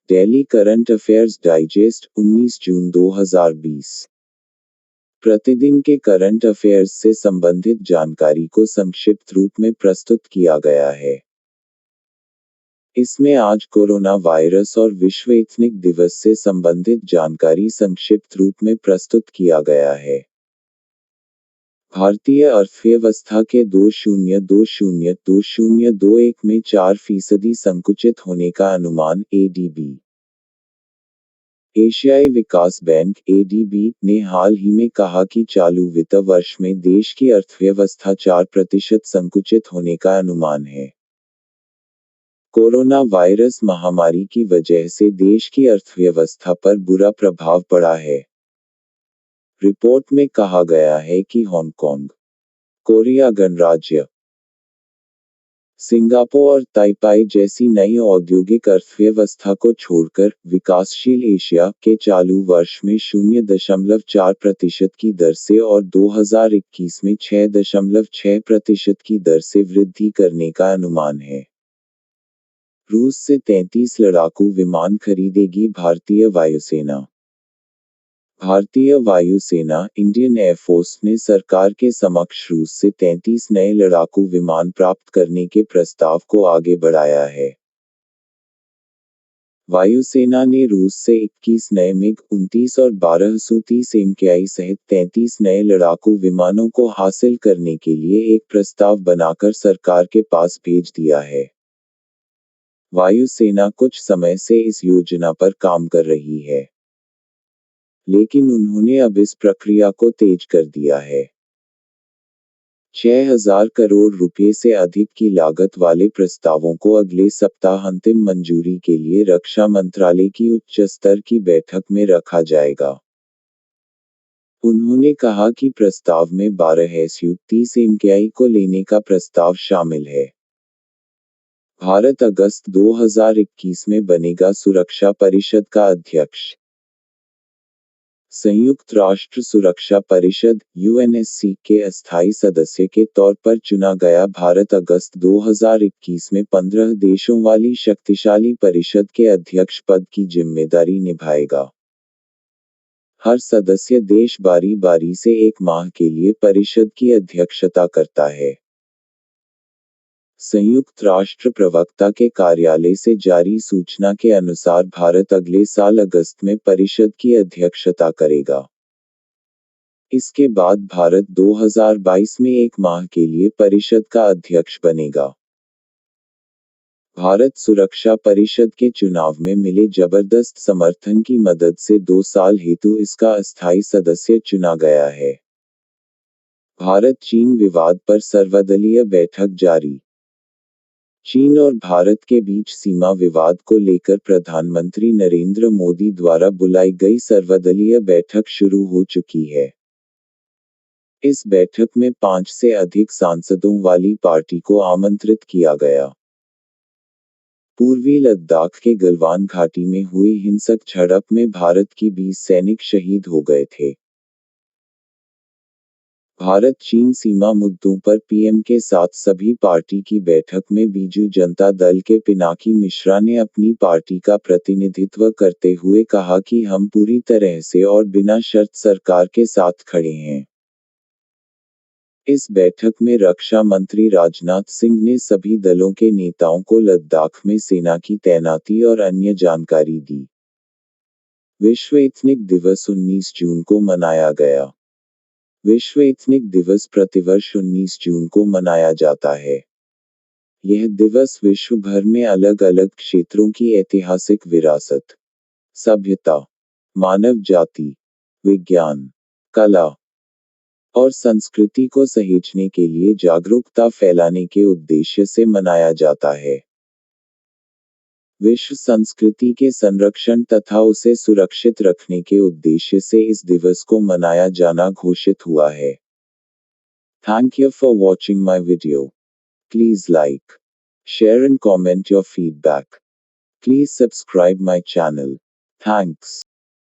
Daily current affairs digest 19 जून 2020। प्रतिदिन के current affairs से संबंधित जानकारी को संक्षिप्त रूप में प्रस्तुत किया गया है। इसमें आज कोरोना वायरस और विश्व एथनिक दिवस से संबंधित जानकारी संक्षिप्त रूप में प्रस्तुत किया गया है। भारतीय अर्थव्यवस्था के 2020-2021 में 4% संकुचित होने का अनुमान एडीबी। एशियाई विकास बैंक एडीबी ने हाल ही में कहा कि चालू वित्त वर्ष में देश की अर्थव्यवस्था 4% संकुचित होने का अनुमान है। कोरोना वायरस महामारी की वजह से देश की अर्थव्यवस्था पर बुरा प्रभाव पड़ा है। रिपोर्ट में कहा गया है कि हांगकांग, कोरिया गणराज्य, सिंगापुर और ताइपाई जैसी नई औद्योगिक अर्थव्यवस्था को छोड़कर विकासशील एशिया के चालू वर्ष में 0.4% की दर से और 2021 में 6.6% की दर से वृद्धि करने का अनुमान है। रूस से 33 लड़ाकू विमान खरीदेगी भारतीय वायुसेना। भारतीय वायुसेना इंडियन एयरफोर्स ने सरकार के समक्ष रूस से 33 नए लड़ाकू विमान प्राप्त करने के प्रस्ताव को आगे बढ़ाया है। वायुसेना ने रूस से 21 नए मिग-29 और 12 सू-30 MKI सहित 33 नए लड़ाकू विमानों को हासिल करने के लिए एक प्रस्ताव बनाकर सरकार के पास भेज दिया है। वायुसेना कुछ समय से इस योजना पर काम कर रही है, लेकिन उन्होंने अब इस प्रक्रिया को तेज कर दिया है। 6,000 करोड़ रुपए से अधिक की लागत वाले प्रस्तावों को अगले सप्ताह अंतिम मंजूरी के लिए रक्षा मंत्रालय की उच्च स्तर की बैठक में रखा जाएगा। उन्होंने कहा कि प्रस्ताव में 12 Su-30 MKI को लेने का प्रस्ताव शामिल है। भारत अगस्त 2021 में बनेगा सुरक्षा परिषद का अध्यक्ष। संयुक्त राष्ट्र सुरक्षा परिषद (यूएनएससी) के अस्थायी सदस्य के तौर पर चुना गया भारत अगस्त 2021 में 15 देशों वाली शक्तिशाली परिषद के अध्यक्ष पद की जिम्मेदारी निभाएगा। हर सदस्य देश बारी-बारी से 1 माह के लिए परिषद की अध्यक्षता करता है। संयुक्त राष्ट्र प्रवक्ता के कार्यालय से जारी सूचना के अनुसार भारत अगले साल अगस्त में परिषद की अध्यक्षता करेगा। इसके बाद भारत 2022 में 1 माह के लिए परिषद का अध्यक्ष बनेगा। भारत सुरक्षा परिषद के चुनाव में मिले जबरदस्त समर्थन की मदद से 2 साल हेतु इसका अस्थायी सदस्य चुना गया है। भारत-चीन विवाद पर सर्वदलीय बैठक जारी। चीन और भारत के बीच सीमा विवाद को लेकर प्रधानमंत्री नरेंद्र मोदी द्वारा बुलाई गई सर्वदलीय बैठक शुरू हो चुकी है। इस बैठक में 5 से अधिक सांसदों वाली पार्टी को आमंत्रित किया गया। पूर्वी लद्दाख के गलवान घाटी में हुई हिंसक झड़प में भारत की 20 सैनिक शहीद हो गए थे। भारत-चीन सीमा मुद्दों पर पीएम के साथ सभी पार्टी की बैठक में बीजू जनता दल के पिनाकी मिश्रा ने अपनी पार्टी का प्रतिनिधित्व करते हुए कहा कि हम पूरी तरह से और बिना शर्त सरकार के साथ खड़े हैं। इस बैठक में रक्षा मंत्री राजनाथ सिंह ने सभी दलों के नेताओं को लद्दाख में सेना की तैनाती और अन्य जानकारी दी। विश्व एथनिक दिवस 19 जून को मनाया गया। विश्व एथनिक दिवस प्रतिवर्ष 19 जून को मनाया जाता है। यह दिवस विश्व भर में अलग-अलग क्षेत्रों की ऐतिहासिक विरासत, सभ्यता, मानव जाति, विज्ञान, कला और संस्कृति को सहेजने के लिए जागरूकता फैलाने के उद्देश्य से मनाया जाता है। विश्व संस्कृति के संरक्षण तथा उसे सुरक्षित रखने के उद्देश्य से इस दिवस को मनाया जाना घोषित हुआ है। Thank you for watching my video. Please like, share and comment your feedback. Please subscribe my channel. Thanks.